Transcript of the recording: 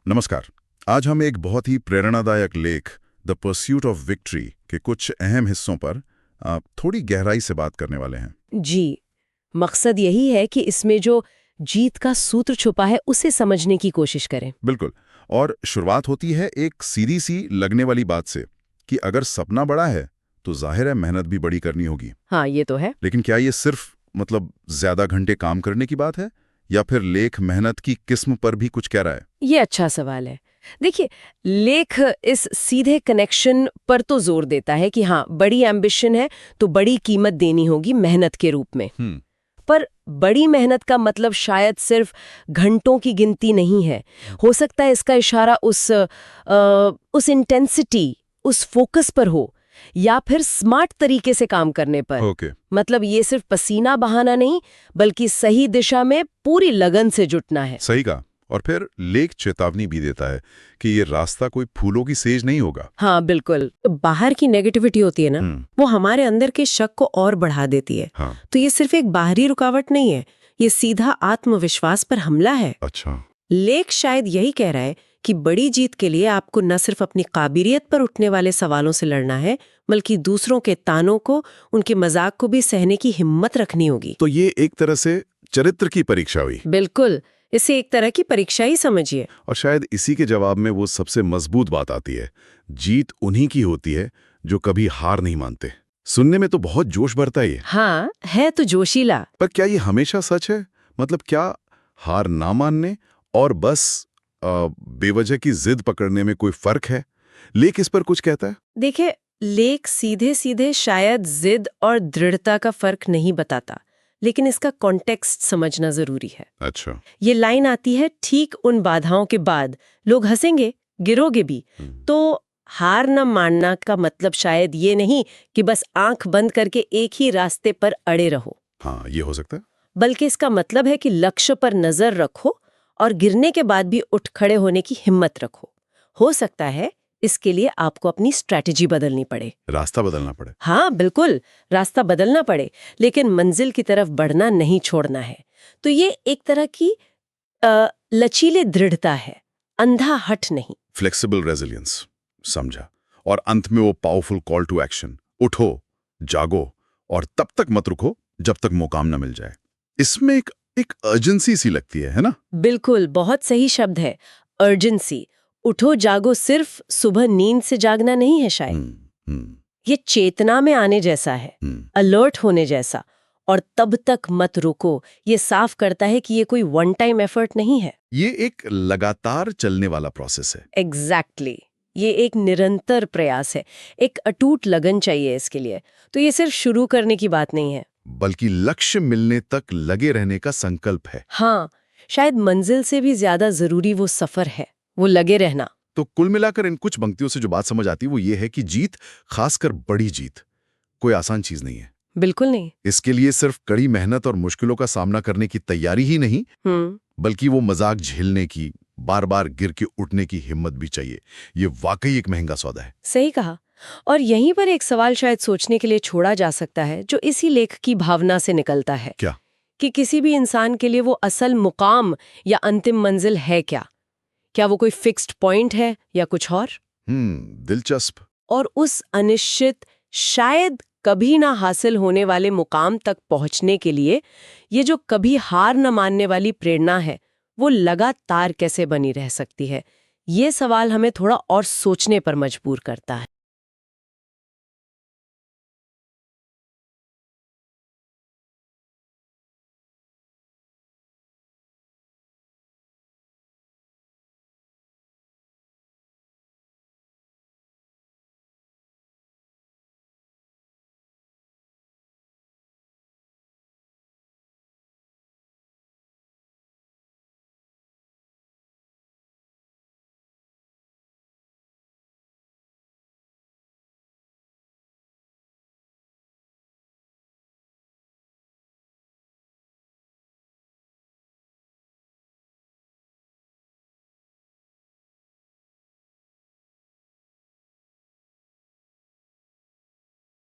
नमस्कार। आज हम एक बहुत ही प्रेरणादायक लेख द परस्यूट ऑफ विक्ट्री के कुछ अहम हिस्सों पर थोड़ी गहराई से बात करने वाले हैं। जी, मकसद यही है कि इसमें जो जीत का सूत्र छुपा है उसे समझने की कोशिश करें। बिल्कुल। और शुरुआत होती है एक सीधी सी लगने वाली बात से कि अगर सपना बड़ा है तो जाहिर है मेहनत भी बड़ी करनी होगी। हाँ, ये तो है। लेकिन क्या ये सिर्फ ज्यादा घंटे काम करने की बात है, या फिर लेख मेहनत की किस्म पर भी कुछ कह रहा है? ये अच्छा सवाल है। देखिए, लेख इस सीधे कनेक्शन पर तो जोर देता है कि हाँ, बड़ी एम्बिशन है तो बड़ी कीमत देनी होगी मेहनत के रूप में। पर बड़ी मेहनत का मतलब शायद सिर्फ घंटों की गिनती नहीं है। हो सकता है इसका इशारा उस इंटेंसिटी, उस फोकस पर हो, या फिर स्मार्ट तरीके से काम करने पर। ओके। मतलब ये सिर्फ पसीना बहाना नहीं, बल्कि सही दिशा में पूरी लगन से जुटना है। सही कहा। और फिर लेख चेतावनी भी देता है कि ये रास्ता कोई फूलों की सेज नहीं होगा। हाँ, बिल्कुल। बाहर की नेगेटिविटी होती है ना, वो हमारे अंदर के शक को और बढ़ा देती है। हाँ। तो ये सिर्फ एक बाहरी रुकावट नहीं है, ये सीधा आत्मविश्वास पर हमला है। अच्छा। लेख शायद यही कह रहा है कि बड़ी जीत के लिए आपको न सिर्फ अपनी काबिलियत पर उठने वाले सवालों से लड़ना है, बल्कि दूसरों के तानों को, उनके मजाक को भी सहने की हिम्मत रखनी होगी। तो ये एक तरह से चरित्र की परीक्षा हुई। बिल्कुल, इसे एक तरह की परीक्षा ही समझिए। और शायद इसी के जवाब में वो सबसे मजबूत बात आती है, जीत उन्हीं की होती है जो कभी हार नहीं मानते। सुनने में तो बहुत जोश भरता है ये। हाँ, है तो जोशीला। पर क्या ये हमेशा सच है? क्या हार ना मानने और बस बेवजह की जिद पकड़ने में कोई फर्क है? लेख इस पर कुछ कहता है? देखिए, लेख सीधे सीधे शायद जिद और दृढ़ता का फर्क नहीं बताता, लेकिन इसका कॉन्टेक्स्ट समझना जरूरी है। अच्छा। ये लाइन आती है ठीक उन बाधाओं के बाद, लोग हंसेंगे, गिरोगे भी। तो हार न मानना का मतलब शायद ये नहीं कि बस आंख बंद करके एक ही रास्ते पर अड़े रहो। हाँ, ये हो सकता है। बल्कि इसका मतलब है कि लक्ष्य पर नजर रखो और गिरने के बाद भी उठ खड़े होने की हिम्मत रखो। हो सकता है इसके लिए आपको अपनी स्ट्रैटेजी बदलनी पड़े, रास्ता बदलना पड़े। हाँ बिल्कुल, रास्ता बदलना पड़े, लेकिन मंजिल की तरफ बढ़ना नहीं छोड़ना है। तो ये एक तरह की लचीले दृढ़ता है, अंधा हट नहीं। फ्लेक्सिबल रेजिलियंस, समझा। और अंत में वो पावरफुल कॉल टू एक्शन, उठो, जागो और तब तक मत रुको जब तक मुकाम न मिल जाए। इसमें एक अर्जेंसी सी लगती है ना? बिल्कुल, बहुत सही शब्द है, अर्जेंसी। उठो जागो सिर्फ सुबह नींद से जागना नहीं है शायद। ये चेतना में आने जैसा है, अलर्ट होने जैसा। और तब तक मत रुको, ये साफ करता है कि ये कोई वन टाइम एफर्ट नहीं है। ये एक लगातार चलने वाला प्रोसेस है। एग्जैक्टली। ये एक निरंतर प्रयास है, एक अटूट लगन चाहिए इसके लिए। तो ये सिर्फ शुरू करने की बात नहीं है, बल्कि लक्ष्य मिलने तक लगे रहने का संकल्प है। हाँ, शायद मंजिल से भी ज्यादा जरूरी वो सफर है, वो लगे रहना। तो कुल मिलाकर इन कुछ पंक्तियों से जो बात समझ आती है वो ये है कि जीत, खासकर बड़ी जीत, कोई आसान चीज नहीं है। बिल्कुल नहीं। इसके लिए सिर्फ कड़ी मेहनत और मुश्किलों का सामना करने की तैयारी ही नहीं, बल्कि वो मजाक झेलने की, बार बार गिर के उठने की हिम्मत भी चाहिए। ये वाकई एक महंगा सौदा है। सही कहा। और यहीं पर एक सवाल शायद सोचने के लिए छोड़ा जा सकता है, जो इसी लेख की भावना से निकलता है। क्या? कि किसी भी इंसान के लिए वो असल मुकाम या अंतिम मंजिल है क्या? क्या वो कोई फिक्स्ड पॉइंट है या कुछ और? दिलचस्प। और उस अनिश्चित, शायद कभी ना हासिल होने वाले मुकाम तक पहुंचने के लिए ये जो कभी हार न मानने वाली प्रेरणा है, वो लगातार कैसे बनी रह सकती है? ये सवाल हमें थोड़ा और सोचने पर मजबूर करता है।